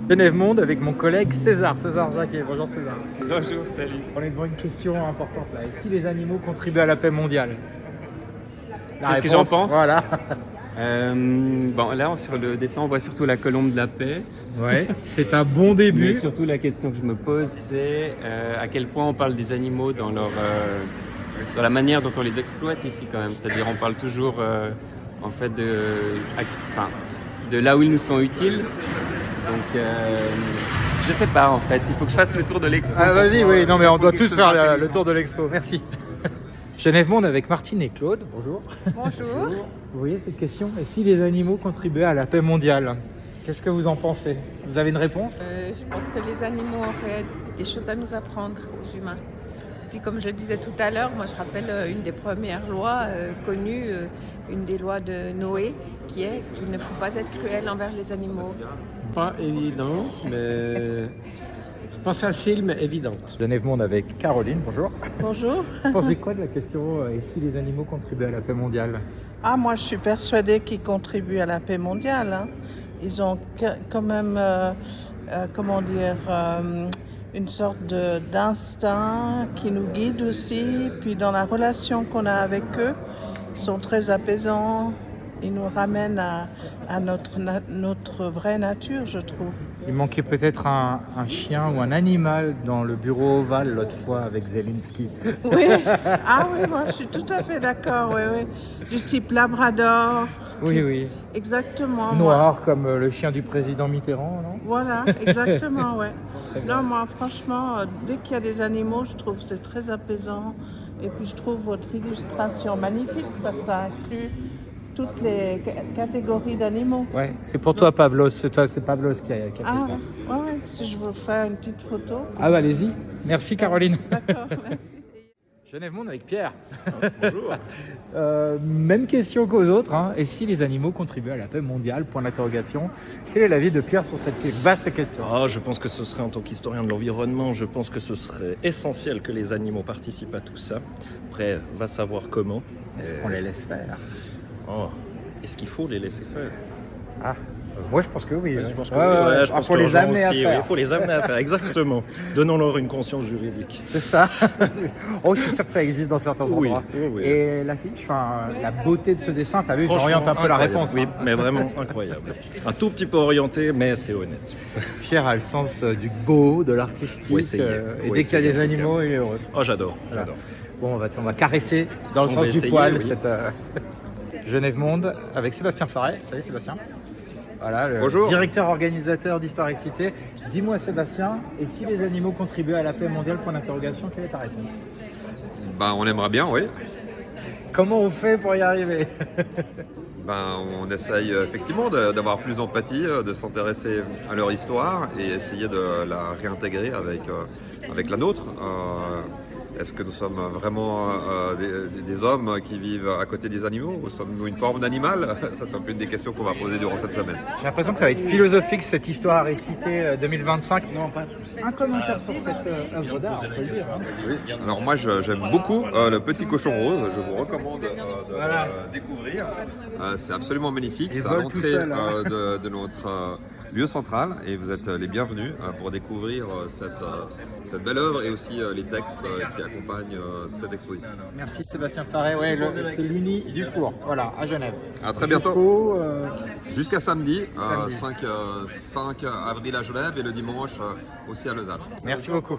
Genève Monde avec mon collègue César Jacquet. Bonjour César. Bonjour, salut. On est devant une question importante là. Et si les animaux contribuent à la paix mondiale? Qu'est-ce que j'en pense? Voilà. Bon, là, sur le dessin, on voit surtout la colombe de la paix. Ouais, c'est un bon début. Mais surtout, la question que je me pose, c'est à quel point on parle des animaux dans dans la manière dont on les exploite ici, quand même. C'est-à-dire, on parle toujours, en fait, de là où ils nous sont utiles. Donc, je sais pas, en fait. Il faut que je fasse le tour de l'expo. Ah, vas-y, oui. Non, mais on doit tous faire le tour de l'expo. Merci. Genève Monde avec Martine et Claude. Bonjour. Bonjour. Vous voyez cette question? Et si les animaux contribuaient à la paix mondiale? Qu'est-ce que vous en pensez? Vous avez une réponse? Je pense que les animaux auraient des choses à nous apprendre aux humains. Puis comme je disais tout à l'heure, moi je rappelle une des premières lois connues, une des lois de Noé, qui est qu'il ne faut pas être cruel envers les animaux. Pas évident, mais pas facile, mais évidente. Genève Monde avec Caroline. Bonjour. Bonjour. Vous pensez quoi de la question et si les animaux contribuaient à la paix mondiale? Ah, moi, je suis persuadée qu'ils contribuent à la paix mondiale, hein. Ils ont quand même, comment dire, une sorte d'instinct qui nous guide aussi. Puis dans la relation qu'on a avec eux, ils sont très apaisants. Ils nous ramènent à notre vraie nature, je trouve. Il manquait peut-être un chien ou un animal dans le bureau ovale l'autre fois avec Zelensky. Oui, ah oui, moi je suis tout à fait d'accord, oui, oui. Du type Labrador. Oui. Exactement. Noir comme le chien du président Mitterrand, non? Voilà, exactement, ouais. Très bien. Non, moi franchement, dès qu'il y a des animaux, je trouve que c'est très apaisant. Et puis je trouve votre illustration magnifique parce que ça inclut toutes les catégories d'animaux. Ouais, c'est pour toi Pavlos, c'est Pavlos qui a fait Ah, ça. ouais, si je veux faire une petite photo. Ah bah allez-y, merci Caroline. D'accord, merci. Genève Monde avec Pierre. Bonjour. Même question qu'aux autres, hein. Et si les animaux contribuaient à la paix mondiale? Point d'interrogation. Quel est l'avis de Pierre sur cette vaste question? Je pense que ce serait, en tant qu'historien de l'environnement, je pense que ce serait essentiel que les animaux participent à tout ça. Après, va savoir comment. Est-ce qu'on les laisse faire? Est-ce qu'il faut les laisser faire? Moi je pense que oui. Je pense que Ouais, oui. ouais, Je pense faut que les les gens amener à aussi, faire. il faut les amener à faire, exactement. Donnons-leur une conscience juridique. C'est ça. Oh, je suis sûr que ça existe dans certains endroits. Oui. Et l'affiche, la beauté de ce dessin, t'as vu, Franchement, j'oriente un peu la incroyable. réponse. Oui, Hein. mais vraiment incroyable. Un tout petit peu orienté, mais c'est honnête. Pierre a le sens du beau, de l'artistique. Faut essayer. Et Faut dès qu'il y a essayer, des en tout animaux, il est heureux. Oh, j'adore. Voilà. J'adore. Bon, on va caresser dans le On sens va du essayer, poil oui. cette Genève Monde avec Sébastien Farret. Salut Sébastien. Voilà, le Bonjour. directeur organisateur d'Histoire et Cité. Dis-moi Sébastien, et si les animaux contribuaient à la paix mondiale? Point d'interrogation, quelle est ta réponse? On aimerait bien, oui. Comment on fait pour y arriver? On essaye effectivement d'avoir plus d'empathie, de s'intéresser à leur histoire et essayer de la réintégrer avec la nôtre. Est-ce que nous sommes vraiment des hommes qui vivent à côté des animaux ou sommes-nous une forme d'animal? Ça, c'est un peu une des questions qu'on va poser durant cette semaine. J'ai l'impression que ça va être philosophique cette Histoire et Cité 2025. Non, pas de souci. Un commentaire sur cette œuvre d'art, on peut le dire. Hein. Oui. Alors moi, j'aime beaucoup le petit cochon rose. Je vous recommande de découvrir. C'est absolument magnifique. Il C'est à vole tout l'entrée seul, hein. de notre lieu central et vous êtes les bienvenus pour découvrir cette belle œuvre et aussi les textes qui accompagnent cette exposition. Merci Sébastien Farret. Ouais, c'est l'Uni du Four, voilà, à Genève. À très bientôt. Jusqu'au, Jusqu'à samedi, Samedi. 5 avril à Genève et le dimanche aussi à Lausanne. Merci beaucoup.